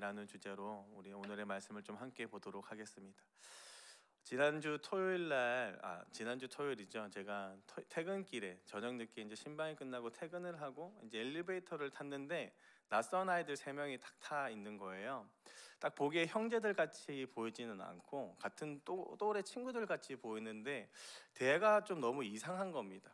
라는 주제로 우리 오늘의 말씀을 좀 함께 보도록 하겠습니다. 지난주 토요일이죠. 제가 퇴근길에 저녁 늦게 이제 신방이 끝나고 퇴근을 하고 이제 엘리베이터를 탔는데 낯선 아이들 3명이 탁 타 있는 거예요. 딱 보기에 형제들 같이 보이지는 않고 같은 또래 친구들 같이 보이는데 대화가 좀 너무 이상한 겁니다.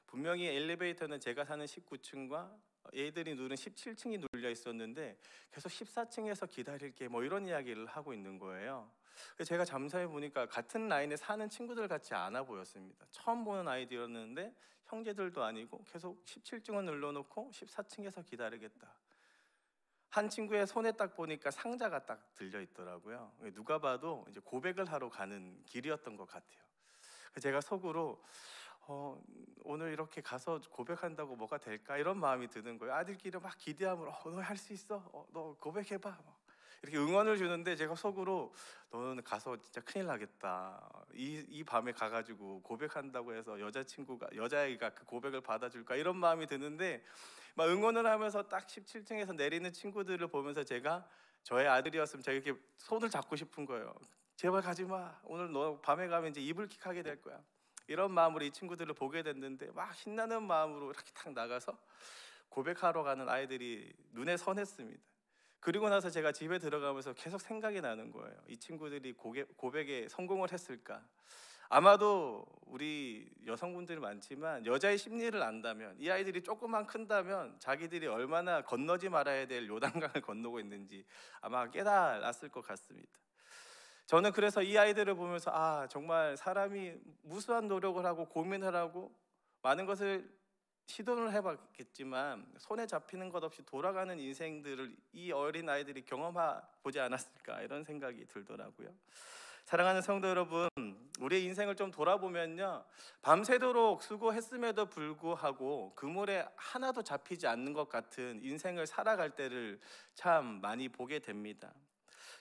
분명히 엘리베이터는 제가 사는 19층과 얘들이 누른 17층이 눌려 있었는데 계속 14층에서 기다릴게 뭐 이런 이야기를 하고 있는 거예요. 그래서 제가 잠사해 보니까 같은 라인에 사는 친구들 같지 않아 보였습니다. 처음 보는 아이들이었는데 형제들도 아니고 계속 17층을 눌러놓고 14층에서 기다리겠다. 한 친구의 손에 딱 보니까 상자가 딱 들려 있더라고요. 누가 봐도 이제 고백을 하러 가는 길이었던 것 같아요. 제가 속으로 오늘 이렇게 가서 고백한다고 뭐가 될까 이런 마음이 드는 거예요. 아들끼리 막 기대함으로 너 할 수 있어, 너 고백해봐 이렇게 응원을 주는데 제가 속으로 너는 가서 진짜 큰일 나겠다. 이 밤에 가가지고 고백한다고 해서 여자애가 그 고백을 받아줄까 이런 마음이 드는데 막 응원을 하면서 딱 17층에서 내리는 친구들을 보면서 제가 저의 아들이었으면 제가 이렇게 손을 잡고 싶은 거예요. 제발 가지마. 오늘 너 밤에 가면 이제 이불킥하게 될 거야. 이런 마음으로 이 친구들을 보게 됐는데 막 신나는 마음으로 이렇게 탁 나가서 고백하러 가는 아이들이 눈에 선했습니다. 그리고 나서 제가 집에 들어가면서 계속 생각이 나는 거예요. 이 친구들이 고백에 성공을 했을까? 아마도 우리 여성분들이 많지만 여자의 심리를 안다면 이 아이들이 조금만 큰다면 자기들이 얼마나 건너지 말아야 될 요단강을 건너고 있는지 아마 깨달았을 것 같습니다. 저는 그래서 이 아이들을 보면서 정말 사람이 무수한 노력을 하고 고민을 하고 많은 것을 시도를 해봤겠지만 손에 잡히는 것 없이 돌아가는 인생들을 이 어린 아이들이 경험해보지 않았을까 이런 생각이 들더라고요. 사랑하는 성도 여러분, 우리의 인생을 좀 돌아보면요, 밤새도록 수고했음에도 불구하고 그물에 하나도 잡히지 않는 것 같은 인생을 살아갈 때를 참 많이 보게 됩니다.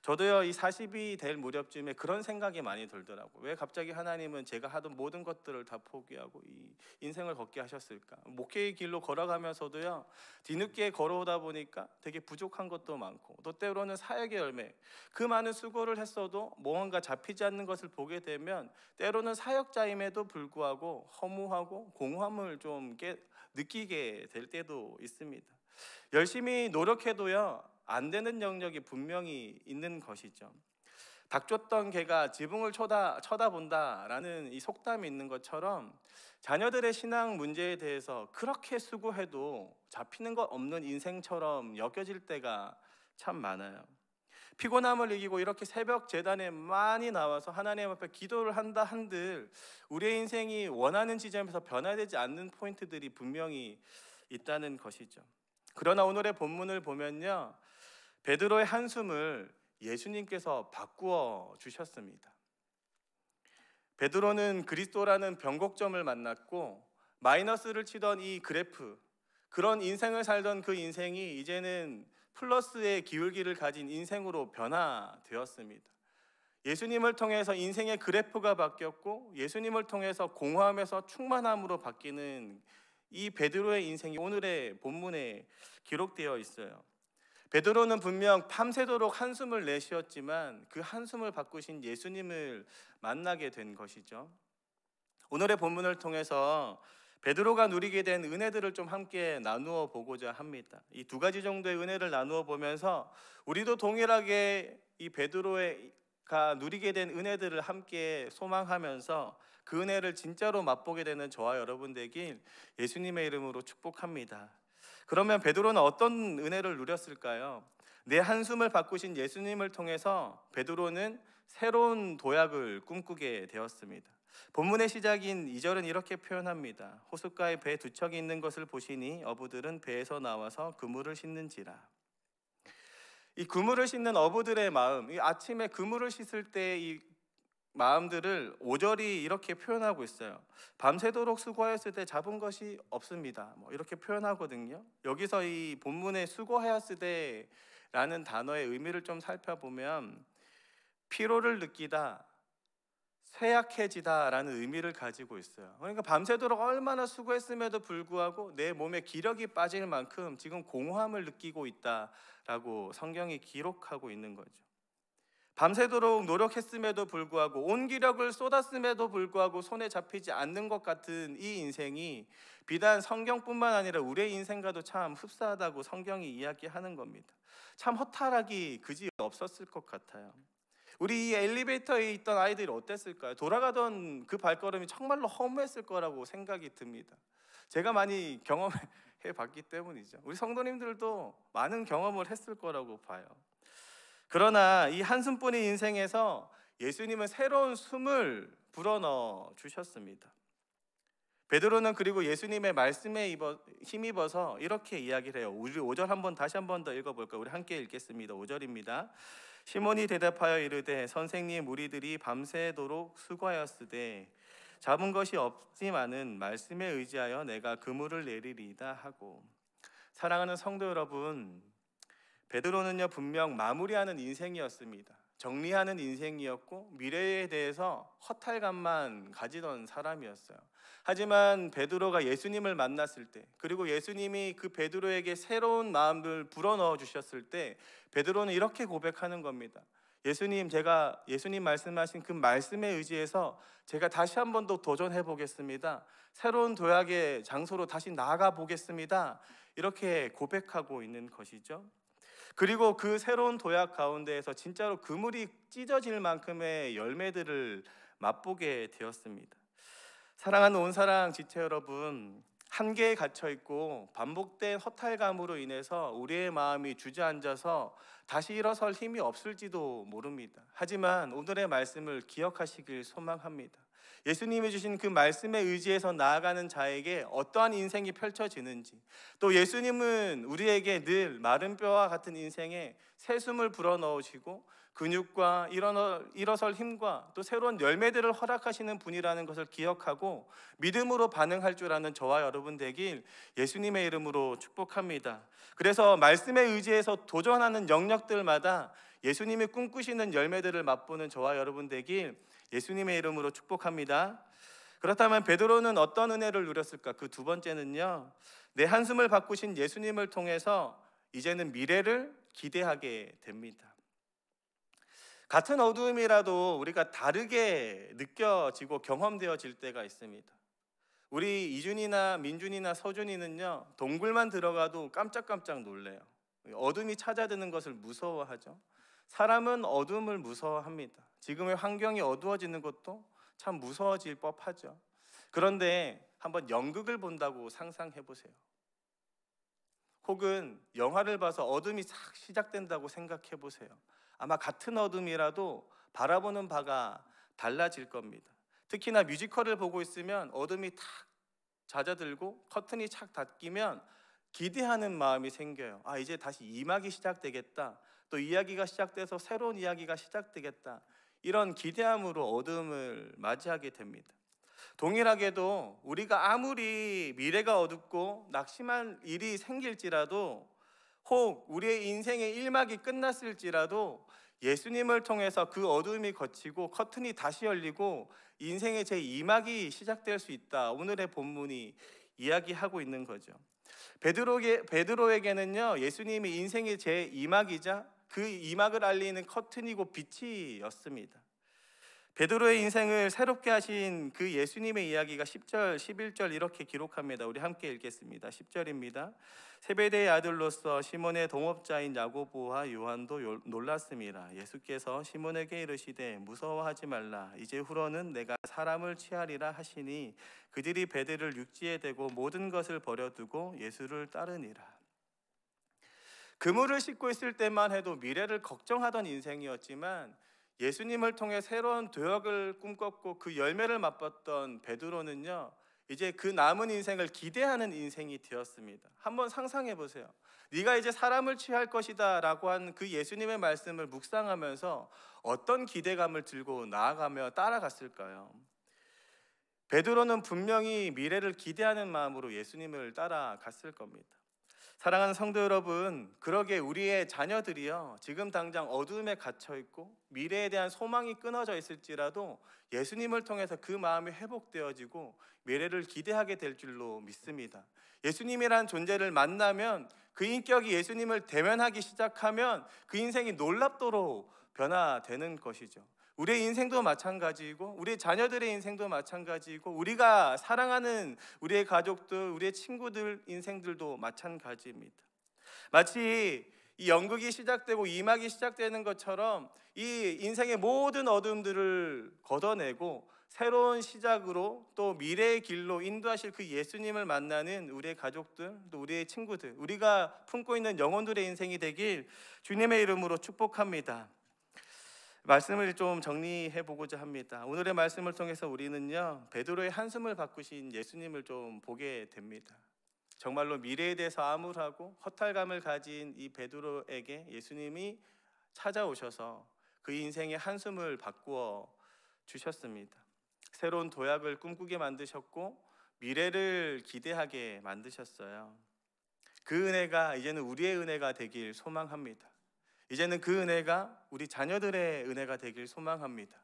저도요, 이 40이 될 무렵쯤에 그런 생각이 많이 들더라고요. 왜 갑자기 하나님은 제가 하던 모든 것들을 다 포기하고 이 인생을 걷게 하셨을까? 목회의 길로 걸어가면서도요, 뒤늦게 걸어오다 보니까 되게 부족한 것도 많고 또 때로는 사역의 열매, 그 많은 수고를 했어도 뭔가 잡히지 않는 것을 보게 되면 때로는 사역자임에도 불구하고 허무하고 공허함을 좀 느끼게 될 때도 있습니다. 열심히 노력해도요, 안 되는 영역이 분명히 있는 것이죠. 닥쳤던 개가 지붕을 쳐다본다라는 이 속담이 있는 것처럼 자녀들의 신앙 문제에 대해서 그렇게 수고해도 잡히는 것 없는 인생처럼 여겨질 때가 참 많아요. 피곤함을 이기고 이렇게 새벽 제단에 많이 나와서 하나님 앞에 기도를 한다 한들 우리의 인생이 원하는 지점에서 변화되지 않는 포인트들이 분명히 있다는 것이죠. 그러나 오늘의 본문을 보면요, 베드로의 한숨을 예수님께서 바꾸어 주셨습니다. 베드로는 그리스도라는 변곡점을 만났고 마이너스를 치던 이 그래프, 그런 인생을 살던 그 인생이 이제는 플러스의 기울기를 가진 인생으로 변화되었습니다. 예수님을 통해서 인생의 그래프가 바뀌었고 예수님을 통해서 공허함에서 충만함으로 바뀌는 이 베드로의 인생이 오늘의 본문에 기록되어 있어요. 베드로는 분명 밤새도록 한숨을 내쉬었지만 그 한숨을 바꾸신 예수님을 만나게 된 것이죠. 오늘의 본문을 통해서 베드로가 누리게 된 은혜들을 좀 함께 나누어 보고자 합니다. 이 2가지 정도의 은혜를 나누어 보면서 우리도 동일하게 이 베드로가 누리게 된 은혜들을 함께 소망하면서 그 은혜를 진짜로 맛보게 되는 저와 여러분 되길 예수님의 이름으로 축복합니다. 그러면 베드로는 어떤 은혜를 누렸을까요? 내 한숨을 바꾸신 예수님을 통해서 베드로는 새로운 도약을 꿈꾸게 되었습니다. 본문의 시작인 2절은 이렇게 표현합니다. 호숫가에 배 2척이 있는 것을 보시니 어부들은 배에서 나와서 그물을 씻는지라. 이 그물을 씻는 어부들의 마음, 이 아침에 그물을 씻을 때 이 마음들을 5절이 이렇게 표현하고 있어요. 밤새도록 수고하였을 때 잡은 것이 없습니다. 이렇게 표현하거든요. 여기서 이 본문에 수고하였을 때라는 단어의 의미를 좀 살펴보면 피로를 느끼다, 쇠약해지다라는 의미를 가지고 있어요. 그러니까 밤새도록 얼마나 수고했음에도 불구하고 내 몸에 기력이 빠질 만큼 지금 공허함을 느끼고 있다라고 성경이 기록하고 있는 거죠. 밤새도록 노력했음에도 불구하고 온 기력을 쏟았음에도 불구하고 손에 잡히지 않는 것 같은 이 인생이 비단 성경뿐만 아니라 우리의 인생과도 참 흡사하다고 성경이 이야기하는 겁니다. 참 허탈하기 그지 없었을 것 같아요. 우리 이 엘리베이터에 있던 아이들이 어땠을까요? 돌아가던 그 발걸음이 정말로 허무했을 거라고 생각이 듭니다. 제가 많이 경험해 봤기 때문이죠. 우리 성도님들도 많은 경험을 했을 거라고 봐요. 그러나 이 한숨뿐인 인생에서 예수님은 새로운 숨을 불어넣어 주셨습니다. 베드로는 그리고 예수님의 말씀에 힘입어서 이렇게 이야기를 해요. 우리 5절 다시 한 번 더 읽어볼까요? 우리 함께 읽겠습니다. 5절입니다. 시몬이 대답하여 이르되 선생님, 우리들이 밤새도록 수고하였으되 잡은 것이 없지만은 말씀에 의지하여 내가 그물을 내리리이다 하고. 사랑하는 성도 여러분, 베드로는요 분명 마무리하는 인생이었습니다. 정리하는 인생이었고 미래에 대해서 허탈감만 가지던 사람이었어요. 하지만 베드로가 예수님을 만났을 때, 그리고 예수님이 그 베드로에게 새로운 마음을 불어넣어 주셨을 때 베드로는 이렇게 고백하는 겁니다. 예수님 말씀하신 그 말씀에 의지해서 제가 다시 한 번 더 도전해 보겠습니다. 새로운 도약의 장소로 다시 나아가 보겠습니다. 이렇게 고백하고 있는 것이죠. 그리고 그 새로운 도약 가운데에서 진짜로 그물이 찢어질 만큼의 열매들을 맛보게 되었습니다. 사랑하는 온사랑 지체 여러분, 한계에 갇혀 있고 반복된 허탈감으로 인해서 우리의 마음이 주저앉아서 다시 일어설 힘이 없을지도 모릅니다. 하지만 오늘의 말씀을 기억하시길 소망합니다. 예수님이 주신 그 말씀에 의지해서 나아가는 자에게 어떠한 인생이 펼쳐지는지, 또 예수님은 우리에게 늘 마른 뼈와 같은 인생에 새 숨을 불어넣으시고 근육과 일어설 힘과 또 새로운 열매들을 허락하시는 분이라는 것을 기억하고 믿음으로 반응할 줄 아는 저와 여러분 되길 예수님의 이름으로 축복합니다. 그래서 말씀에 의지해서 도전하는 영역들마다 예수님이 꿈꾸시는 열매들을 맛보는 저와 여러분 되길 예수님의 이름으로 축복합니다. 그렇다면 베드로는 어떤 은혜를 누렸을까? 그 두 번째는요, 내 한숨을 바꾸신 예수님을 통해서 이제는 미래를 기대하게 됩니다. 같은 어두움이라도 우리가 다르게 느껴지고 경험되어질 때가 있습니다. 우리 이준이나 민준이나 서준이는요 동굴만 들어가도 깜짝깜짝 놀래요. 어둠이 찾아드는 것을 무서워하죠. 사람은 어둠을 무서워합니다. 지금의 환경이 어두워지는 것도 참 무서워질 법하죠. 그런데 한번 연극을 본다고 상상해 보세요. 혹은 영화를 봐서 어둠이 싹 시작된다고 생각해 보세요. 아마 같은 어둠이라도 바라보는 바가 달라질 겁니다. 특히나 뮤지컬을 보고 있으면 어둠이 탁 잦아들고 커튼이 착 닫히면 기대하는 마음이 생겨요. 이제 다시 2막이 시작되겠다. 또 이야기가 시작돼서 새로운 이야기가 시작되겠다. 이런 기대함으로 어둠을 맞이하게 됩니다. 동일하게도 우리가 아무리 미래가 어둡고 낙심한 일이 생길지라도, 혹 우리의 인생의 1막이 끝났을지라도 예수님을 통해서 그 어둠이 걷히고 커튼이 다시 열리고 인생의 제2막이 시작될 수 있다. 오늘의 본문이 이야기하고 있는 거죠. 베드로에게는요 예수님이 인생의 제2막이자 그 2막을 알리는 커튼이고 빛이었습니다. 베드로의 인생을 새롭게 하신 그 예수님의 이야기가 10절, 11절 이렇게 기록합니다. 우리 함께 읽겠습니다. 10절입니다. 세베대의 아들로서 시몬의 동업자인 야고보와 요한도 놀랐습니다. 예수께서 시몬에게 이르시되 무서워하지 말라. 이제 후로는 내가 사람을 취하리라 하시니 그들이 배들을 육지에 대고 모든 것을 버려두고 예수를 따르니라. 그물을 싣고 있을 때만 해도 미래를 걱정하던 인생이었지만 예수님을 통해 새로운 도약을 꿈꿨고 그 열매를 맛봤던 베드로는요 이제 그 남은 인생을 기대하는 인생이 되었습니다. 한번 상상해 보세요. 네가 이제 사람을 취할 것이다 라고 한 그 예수님의 말씀을 묵상하면서 어떤 기대감을 들고 나아가며 따라갔을까요? 베드로는 분명히 미래를 기대하는 마음으로 예수님을 따라갔을 겁니다. 사랑하는 성도 여러분, 그러게 우리의 자녀들이요, 지금 당장 어두움에 갇혀 있고 미래에 대한 소망이 끊어져 있을지라도 예수님을 통해서 그 마음이 회복되어지고 미래를 기대하게 될 줄로 믿습니다. 예수님이란 존재를 만나면, 그 인격이 예수님을 대면하기 시작하면 그 인생이 놀랍도록 변화되는 것이죠. 우리의 인생도 마찬가지이고 우리 자녀들의 인생도 마찬가지이고 우리가 사랑하는 우리의 가족들, 우리의 친구들 인생들도 마찬가지입니다. 마치 이 연극이 시작되고 2막이 시작되는 것처럼 이 인생의 모든 어둠들을 걷어내고 새로운 시작으로 또 미래의 길로 인도하실 그 예수님을 만나는 우리의 가족들, 또 우리의 친구들, 우리가 품고 있는 영혼들의 인생이 되길 주님의 이름으로 축복합니다. 말씀을 좀 정리해 보고자 합니다. 오늘의 말씀을 통해서 우리는요, 베드로의 한숨을 바꾸신 예수님을 좀 보게 됩니다. 정말로 미래에 대해서 암울하고 허탈감을 가진 이 베드로에게 예수님이 찾아오셔서 그 인생의 한숨을 바꾸어 주셨습니다. 새로운 도약을 꿈꾸게 만드셨고 미래를 기대하게 만드셨어요. 그 은혜가 이제는 우리의 은혜가 되길 소망합니다. 이제는 그 은혜가 우리 자녀들의 은혜가 되길 소망합니다.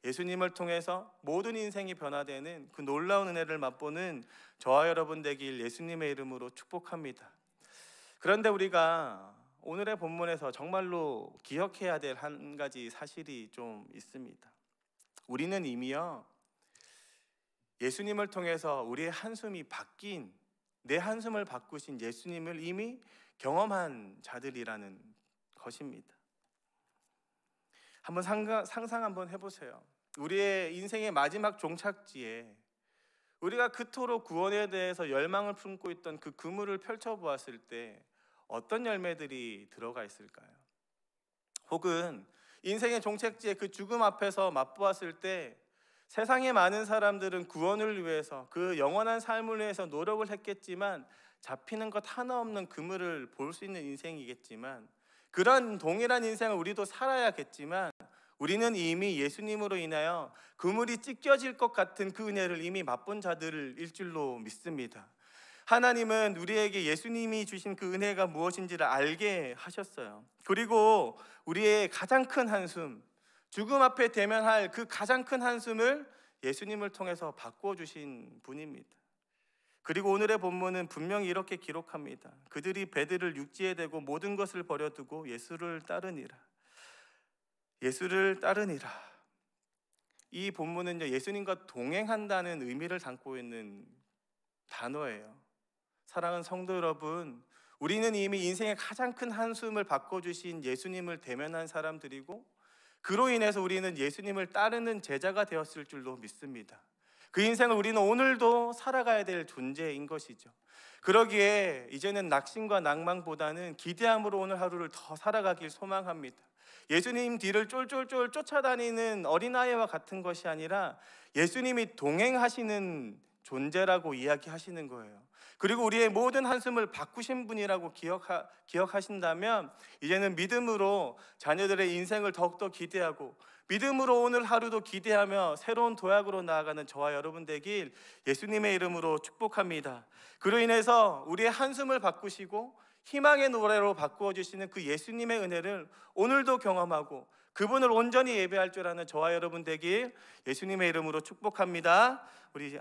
예수님을 통해서 모든 인생이 변화되는 그 놀라운 은혜를 맛보는 저와 여러분 되길 예수님의 이름으로 축복합니다. 그런데 우리가 오늘의 본문에서 정말로 기억해야 될 한 가지 사실이 좀 있습니다. 우리는 이미요, 예수님을 통해서 우리의 한숨이 바뀐, 내 한숨을 바꾸신 예수님을 이미 경험한 자들이라는 것입니다. 한번 상상 한번 해보세요. 우리의 인생의 마지막 종착지에 우리가 그토록 구원에 대해서 열망을 품고 있던 그 그물을 펼쳐보았을 때 어떤 열매들이 들어가 있을까요? 혹은 인생의 종착지에 그 죽음 앞에서 맛보았을 때 세상의 많은 사람들은 구원을 위해서, 그 영원한 삶을 위해서 노력을 했겠지만 잡히는 것 하나 없는 그물을 볼 수 있는 인생이겠지만, 그런 동일한 인생을 우리도 살아야겠지만 우리는 이미 예수님으로 인하여 그물이 찢겨질 것 같은 그 은혜를 이미 맛본 자들일 줄로 믿습니다. 하나님은 우리에게 예수님이 주신 그 은혜가 무엇인지를 알게 하셨어요. 그리고 우리의 가장 큰 한숨, 죽음 앞에 대면할 그 가장 큰 한숨을 예수님을 통해서 바꾸어 주신 분입니다. 그리고 오늘의 본문은 분명히 이렇게 기록합니다. 그들이 배들을 육지에 대고 모든 것을 버려두고 예수를 따르니라. 예수를 따르니라. 이 본문은요, 예수님과 동행한다는 의미를 담고 있는 단어예요. 사랑하는 성도 여러분, 우리는 이미 인생의 가장 큰 한숨을 바꿔주신 예수님을 대면한 사람들이고, 그로 인해서 우리는 예수님을 따르는 제자가 되었을 줄로 믿습니다. 그 인생을 우리는 오늘도 살아가야 될 존재인 것이죠. 그러기에 이제는 낙심과 낭만보다는 기대함으로 오늘 하루를 더 살아가길 소망합니다. 예수님 뒤를 쫄쫄쫄 쫓아다니는 어린아이와 같은 것이 아니라 예수님이 동행하시는 존재라고 이야기하시는 거예요. 그리고 우리의 모든 한숨을 바꾸신 분이라고 기억하신다면 이제는 믿음으로 자녀들의 인생을 더욱더 기대하고 믿음으로 오늘 하루도 기대하며 새로운 도약으로 나아가는 저와 여러분 되길 예수님의 이름으로 축복합니다. 그로 인해서 우리의 한숨을 바꾸시고 희망의 노래로 바꾸어 주시는 그 예수님의 은혜를 오늘도 경험하고 그분을 온전히 예배할 줄 아는 저와 여러분 되길 예수님의 이름으로 축복합니다. 우리